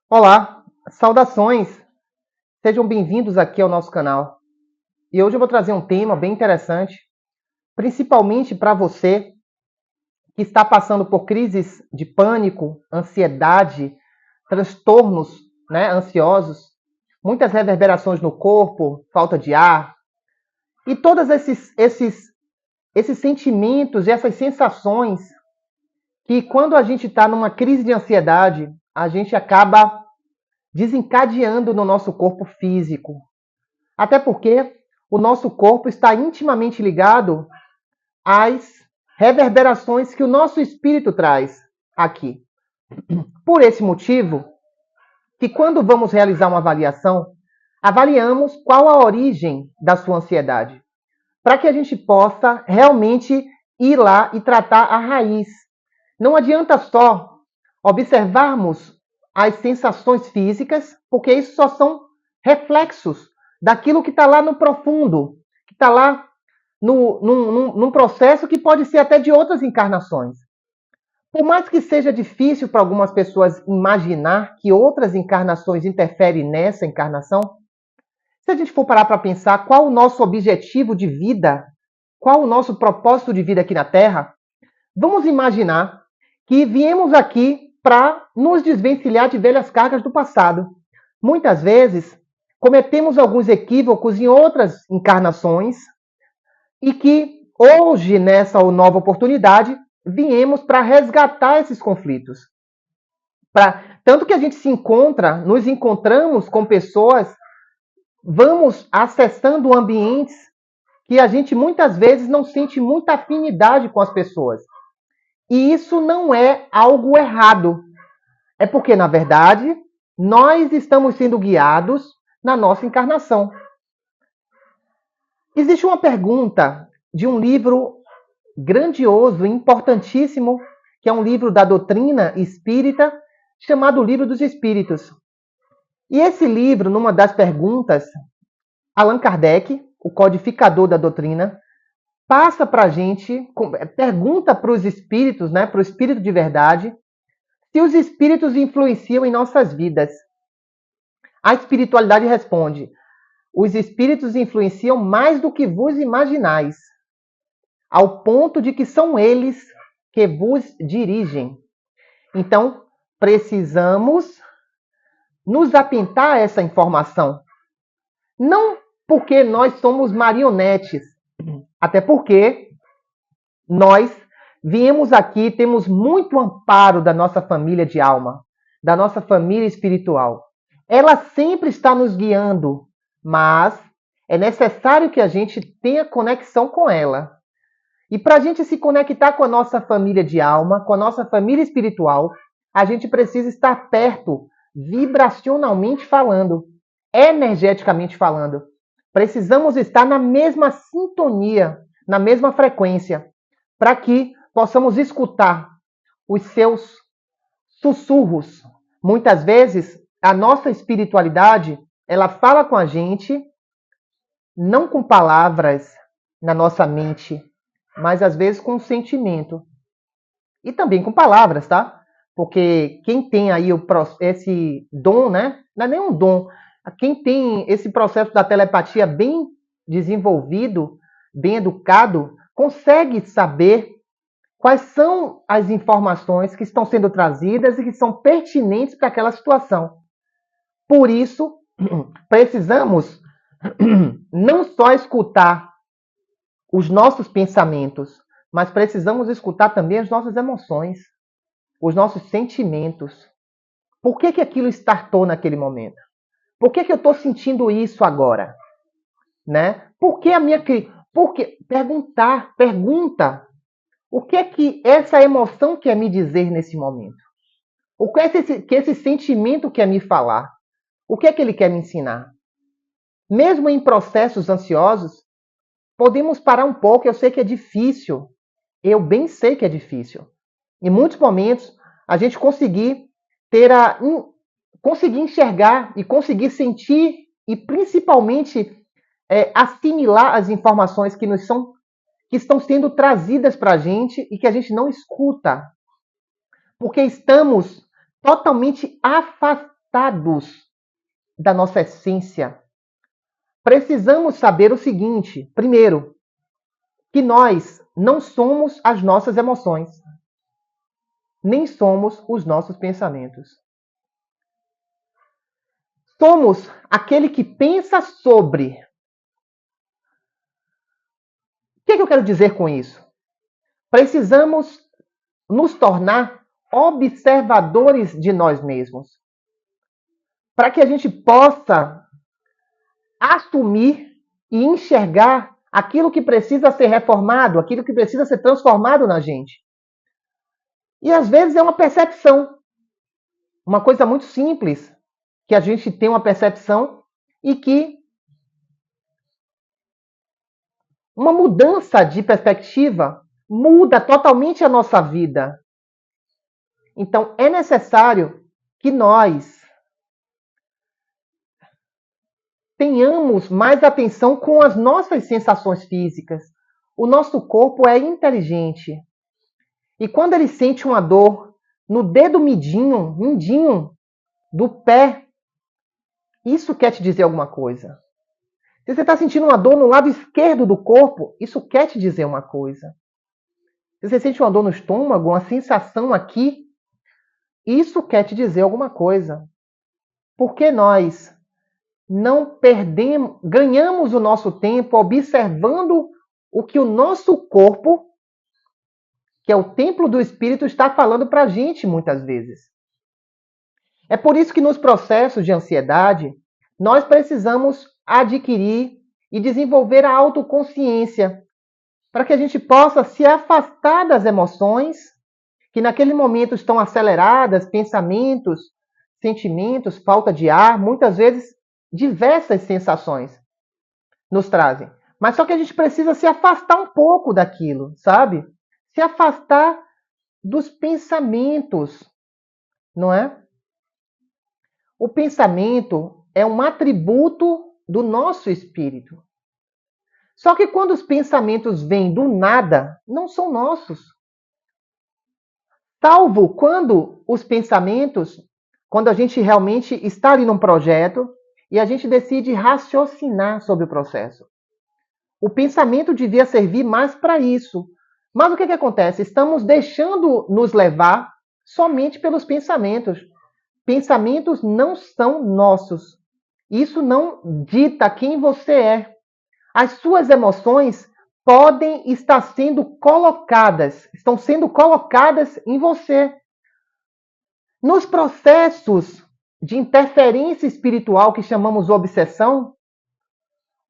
Olá, saudações! Sejam bem-vindos aqui ao nosso canal. E hoje eu vou trazer um tema bem interessante, principalmente para você que está passando por crises de pânico, ansiedade, transtornos, ansiosos, muitas reverberações no corpo, falta de ar, e todos esses sentimentos e essas sensações que quando a gente está numa crise de ansiedade, a gente acaba desencadeando no nosso corpo físico. Até porque o nosso corpo está intimamente ligado às reverberações que o nosso espírito traz aqui. Por esse motivo, que quando vamos realizar uma avaliação, avaliamos qual a origem da sua ansiedade, para que a gente possa realmente ir lá e tratar a raiz. Não adianta só observarmos as sensações físicas, porque isso só são reflexos daquilo que está lá no profundo, que está lá num processo que pode ser até de outras encarnações. Por mais que seja difícil para algumas pessoas imaginar que outras encarnações interferem nessa encarnação, se a gente for parar para pensar qual o nosso objetivo de vida, qual o nosso propósito de vida aqui na Terra, vamos imaginar que viemos aqui para nos desvencilhar de velhas cargas do passado. Muitas vezes, cometemos alguns equívocos em outras encarnações e que hoje, nessa nova oportunidade, viemos para resgatar esses conflitos. Tanto que a gente nos encontramos com pessoas, vamos acessando ambientes que a gente muitas vezes não sente muita afinidade com as pessoas. E isso não é algo errado. É porque, na verdade, nós estamos sendo guiados na nossa encarnação. Existe uma pergunta de um livro grandioso, importantíssimo, que é um livro da doutrina espírita, chamado Livro dos Espíritos. E esse livro, numa das perguntas, Allan Kardec, o codificador da doutrina, passa para a gente, pergunta para os espíritos, para o espírito de verdade, se os espíritos influenciam em nossas vidas. A espiritualidade responde: os espíritos influenciam mais do que vos imaginais, ao ponto de que são eles que vos dirigem. Então, precisamos nos atentar a essa informação. Não porque nós somos marionetes, até porque nós viemos aqui, temos muito amparo da nossa família de alma, da nossa família espiritual. Ela sempre está nos guiando, mas é necessário que a gente tenha conexão com ela. E para a gente se conectar com a nossa família de alma, com a nossa família espiritual, a gente precisa estar perto, vibracionalmente falando, energeticamente falando. Precisamos estar na mesma sintonia, na mesma frequência, para que possamos escutar os seus sussurros. Muitas vezes, a nossa espiritualidade, ela fala com a gente, não com palavras na nossa mente, mas às vezes com sentimento. E também com palavras, tá? Porque quem tem aí esse dom, né? Não é nem um dom. Quem tem esse processo da telepatia bem desenvolvido, bem educado, consegue saber quais são as informações que estão sendo trazidas e que são pertinentes para aquela situação. Por isso, precisamos não só escutar os nossos pensamentos, mas precisamos escutar também as nossas emoções, os nossos sentimentos. Por que aquilo startou naquele momento? Por que eu estou sentindo isso agora? Né? Por que a minha... Pergunta. O que é que essa emoção quer me dizer nesse momento? O que é que esse sentimento quer me falar? O que é que ele quer me ensinar? Mesmo em processos ansiosos, podemos parar um pouco. Eu sei que é difícil. Eu bem sei que é difícil. Em muitos momentos, a gente conseguir enxergar e conseguir sentir e principalmente assimilar as informações que estão sendo trazidas para a gente e que a gente não escuta. Porque estamos totalmente afastados afastados da nossa essência. Precisamos saber o seguinte: primeiro, que nós não somos as nossas emoções, nem somos os nossos pensamentos. Somos aquele que pensa sobre. O que eu quero dizer com isso? Precisamos nos tornar observadores de nós mesmos, para que a gente possa assumir e enxergar aquilo que precisa ser reformado, aquilo que precisa ser transformado na gente. E às vezes é uma percepção, uma coisa muito simples, que a gente tem uma percepção e que uma mudança de perspectiva muda totalmente a nossa vida. Então é necessário que nós tenhamos mais atenção com as nossas sensações físicas. O nosso corpo é inteligente. E quando ele sente uma dor no dedo mindinho do pé, isso quer te dizer alguma coisa. Se você está sentindo uma dor no lado esquerdo do corpo, isso quer te dizer uma coisa. Se você sente uma dor no estômago, uma sensação aqui, isso quer te dizer alguma coisa. Porque nós não perdemos, ganhamos o nosso tempo observando o que o nosso corpo, que é o templo do Espírito, está falando para a gente muitas vezes. É por isso que nos processos de ansiedade, nós precisamos adquirir e desenvolver a autoconsciência, para que a gente possa se afastar das emoções que naquele momento estão aceleradas, pensamentos, sentimentos, falta de ar, muitas vezes diversas sensações nos trazem. Mas só que a gente precisa se afastar um pouco daquilo, sabe? Se afastar dos pensamentos, não é? O pensamento é um atributo do nosso espírito. Só que quando os pensamentos vêm do nada, não são nossos. Salvo quando os pensamentos, quando a gente realmente está ali num projeto e a gente decide raciocinar sobre o processo. O pensamento devia servir mais para isso. Mas o que acontece? Estamos deixando nos levar somente pelos pensamentos. Pensamentos não são nossos. Isso não dita quem você é. As suas emoções podem estar sendo colocadas, estão sendo colocadas em você. Nos processos de interferência espiritual que chamamos obsessão,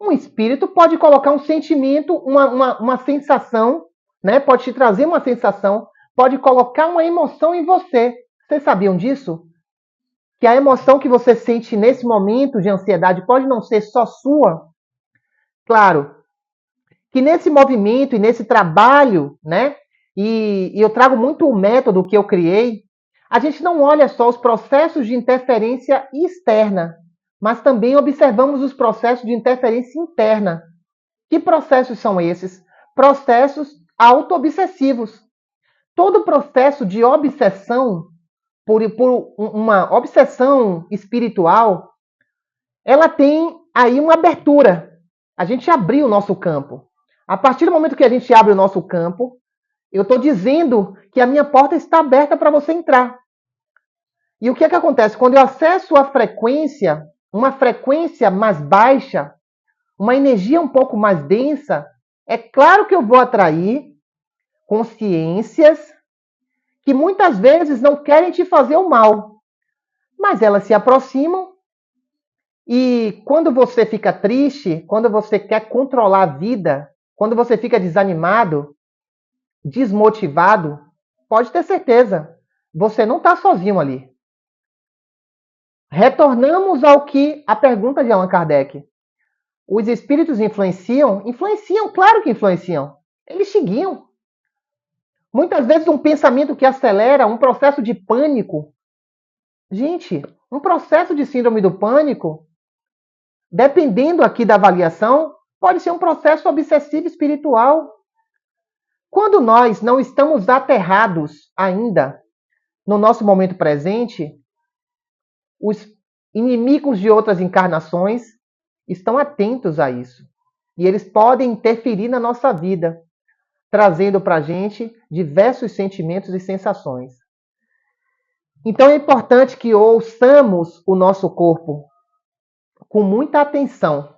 um espírito pode colocar um sentimento, uma sensação, né? Pode te trazer uma sensação, pode colocar uma emoção em você. Vocês sabiam disso? Que a emoção que você sente nesse momento de ansiedade pode não ser só sua. Claro, que nesse movimento e nesse trabalho, né? E eu trago muito o método que eu criei, a gente não olha só os processos de interferência externa, mas também observamos os processos de interferência interna. Que processos são esses? Processos auto-obsessivos. Todo processo de obsessão, por uma obsessão espiritual, ela tem aí uma abertura. A gente abriu o nosso campo. A partir do momento que a gente abre o nosso campo, eu estou dizendo que a minha porta está aberta para você entrar. E o que acontece? Quando eu acesso a frequência, uma frequência mais baixa, uma energia um pouco mais densa, é claro que eu vou atrair consciências que muitas vezes não querem te fazer o mal, mas elas se aproximam e quando você fica triste, quando você quer controlar a vida, quando você fica desanimado, desmotivado, pode ter certeza, você não está sozinho ali. Retornamos ao que a pergunta de Allan Kardec. Os espíritos influenciam? Influenciam, claro que influenciam. Eles te guiam. Muitas vezes um pensamento que acelera um processo de pânico. Gente, um processo de síndrome do pânico, dependendo aqui da avaliação, pode ser um processo obsessivo espiritual. Quando nós não estamos aterrados ainda no nosso momento presente, inimigos de outras encarnações estão atentos a isso. E eles podem interferir na nossa vida, trazendo para a gente diversos sentimentos e sensações. Então é importante que ouçamos o nosso corpo com muita atenção,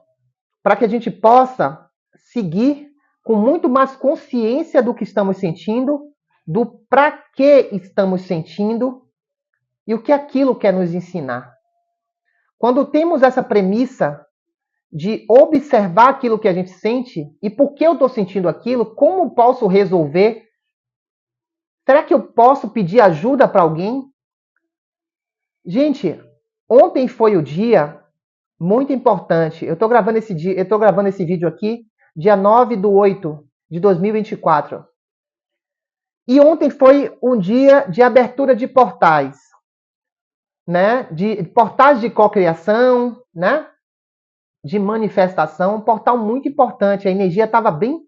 para que a gente possa seguir com muito mais consciência do que estamos sentindo, do para que estamos sentindo e o que aquilo quer nos ensinar. Quando temos essa premissa de observar aquilo que a gente sente e por que eu estou sentindo aquilo, como posso resolver? Será que eu posso pedir ajuda para alguém? Gente, ontem foi o dia muito importante. Eu estou gravando esse vídeo aqui, dia 9/8/2024. E ontem foi um dia de abertura de portais, né? De portais de cocriação, né? De manifestação, um portal muito importante. A energia estava bem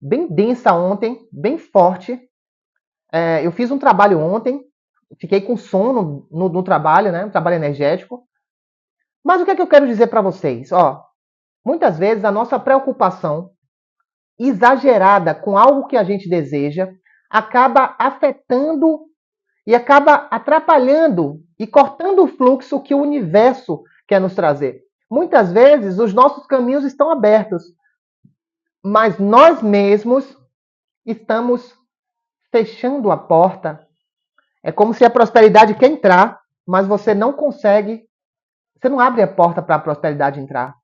densa ontem, bem forte. Eu fiz um trabalho ontem, fiquei com sono no trabalho, né? Um trabalho energético. Mas o que é que eu quero dizer para vocês? Muitas vezes a nossa preocupação exagerada com algo que a gente deseja acaba afetando e acaba atrapalhando e cortando o fluxo que o universo quer nos trazer. Muitas vezes os nossos caminhos estão abertos, mas nós mesmos estamos fechando a porta. É como se a prosperidade quer entrar, mas você não consegue, você não abre a porta para a prosperidade entrar.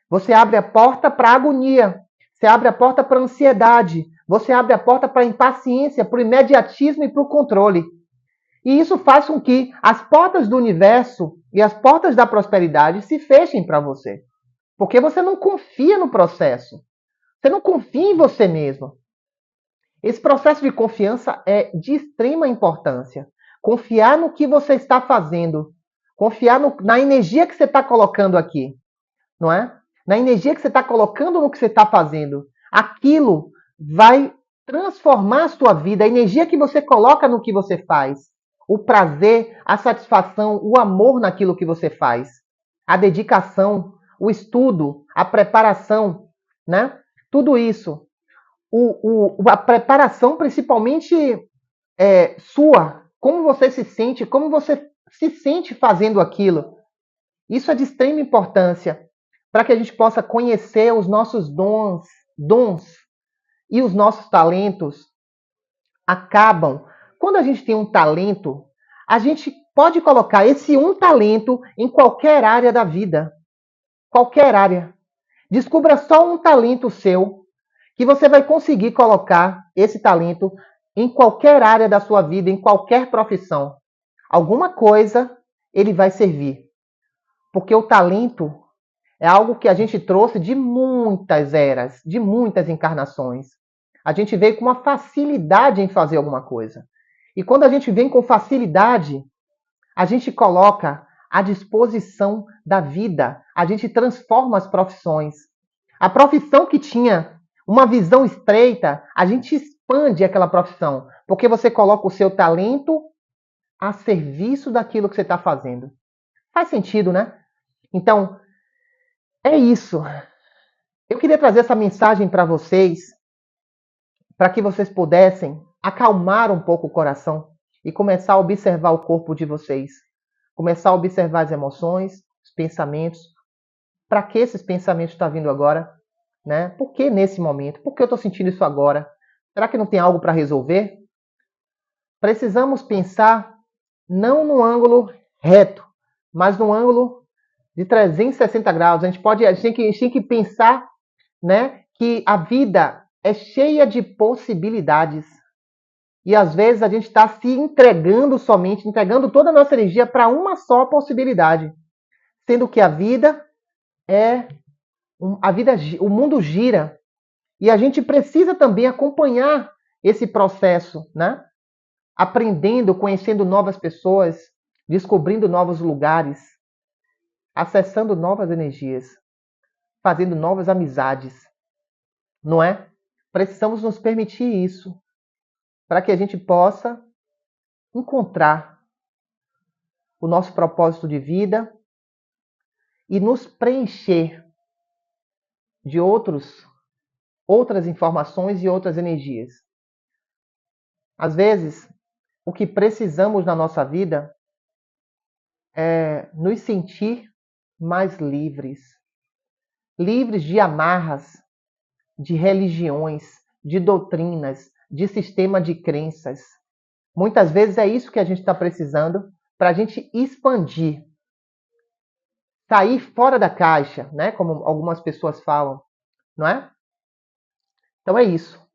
Você abre a porta para a agonia, você abre a porta para a ansiedade, você abre a porta para a impaciência, para o imediatismo e para o controle. E isso faz com que as portas do universo e as portas da prosperidade se fechem para você. Porque você não confia no processo. Você não confia em você mesmo. Esse processo de confiança é de extrema importância. Confiar no que você está fazendo. Confiar na energia que você está colocando aqui. Não é? Na energia que você está colocando no que você está fazendo. Aquilo vai transformar a sua vida. A energia que você coloca no que você faz. O prazer, a satisfação, o amor naquilo que você faz. A dedicação, o estudo, a preparação, né? Tudo isso. A preparação principalmente sua. Como você se sente fazendo aquilo. Isso é de extrema importância para que a gente possa conhecer os nossos dons e os nossos talentos acabam. Quando a gente tem um talento, a gente pode colocar esse um talento em qualquer área da vida. Qualquer área. Descubra só um talento seu, que você vai conseguir colocar esse talento em qualquer área da sua vida, em qualquer profissão. Alguma coisa ele vai servir. Porque o talento é algo que a gente trouxe de muitas eras, de muitas encarnações. A gente veio com uma facilidade em fazer alguma coisa. E quando a gente vem com facilidade, a gente coloca à disposição da vida. A gente transforma as profissões. A profissão que tinha uma visão estreita, a gente expande aquela profissão. Porque você coloca o seu talento a serviço daquilo que você está fazendo. Faz sentido, né? Então, é isso. Eu queria trazer essa mensagem para vocês, para que vocês pudessem acalmar um pouco o coração e começar a observar o corpo de vocês. Começar a observar as emoções, os pensamentos. Para que esses pensamentos estão vindo agora? Né? Por que nesse momento? Por que eu estou sentindo isso agora? Será que não tem algo para resolver? Precisamos pensar não no ângulo reto, mas no ângulo de 360 graus. A gente tem que pensar, né, que a vida é cheia de possibilidades. E às vezes a gente está se entregando toda a nossa energia para uma só possibilidade. Sendo que o mundo gira. E a gente precisa também acompanhar esse processo, né? Aprendendo, conhecendo novas pessoas, descobrindo novos lugares, acessando novas energias, fazendo novas amizades. Não é? Precisamos nos permitir isso para que a gente possa encontrar o nosso propósito de vida e nos preencher de outras informações e outras energias. Às vezes, o que precisamos na nossa vida é nos sentir mais livres. Livres de amarras, de religiões, de doutrinas, de sistema de crenças. Muitas vezes é isso que a gente está precisando para a gente expandir. Sair fora da caixa, né? Como algumas pessoas falam, não é? Então é isso.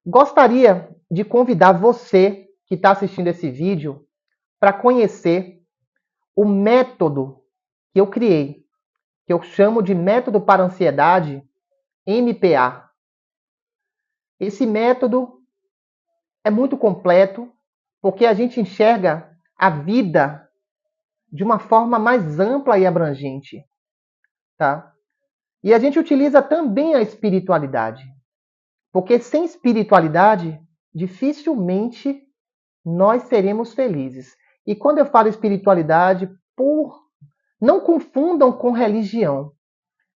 Gostaria de convidar você que está assistindo esse vídeo para conhecer o método que eu criei, que eu chamo de Método para Ansiedade, MPA. Esse método é muito completo, porque a gente enxerga a vida de uma forma mais ampla e abrangente, tá? E a gente utiliza também a espiritualidade, porque sem espiritualidade, dificilmente nós seremos felizes. E quando eu falo espiritualidade, não confundam com religião,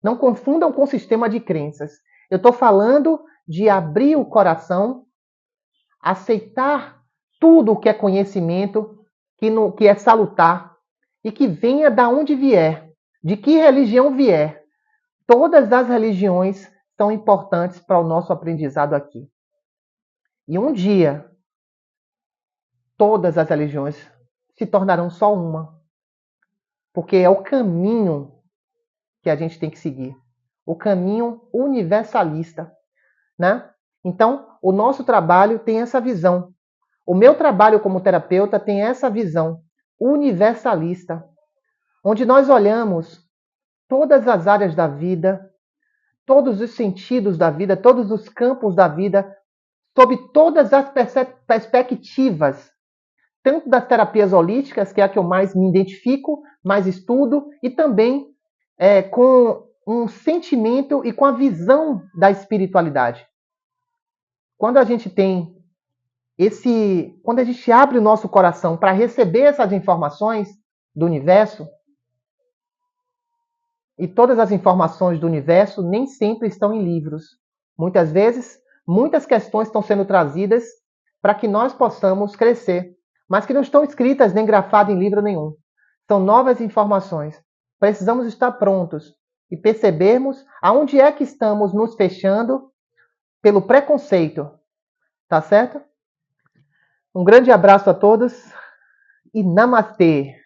não confundam com sistema de crenças. Eu estou falando de abrir o coração, aceitar tudo o que é conhecimento, que é salutar, e que venha da onde vier, de que religião vier. Todas as religiões são importantes para o nosso aprendizado aqui. E um dia, todas as religiões se tornarão só uma. Porque é o caminho que a gente tem que seguir. O caminho universalista, né? Então, o nosso trabalho tem essa visão. O meu trabalho como terapeuta tem essa visão universalista, onde nós olhamos todas as áreas da vida, todos os sentidos da vida, todos os campos da vida, sob todas as perspectivas, tanto das terapias holísticas, que é a que eu mais me identifico, mais estudo, e também com um sentimento e com a visão da espiritualidade. Quando a gente tem quando a gente abre o nosso coração para receber essas informações do universo, e todas as informações do universo nem sempre estão em livros. Muitas vezes, muitas questões estão sendo trazidas para que nós possamos crescer, mas que não estão escritas nem grafadas em livro nenhum. São novas informações. Precisamos estar prontos e percebermos aonde é que estamos nos fechando pelo preconceito. Tá certo? Um grande abraço a todos e namastê!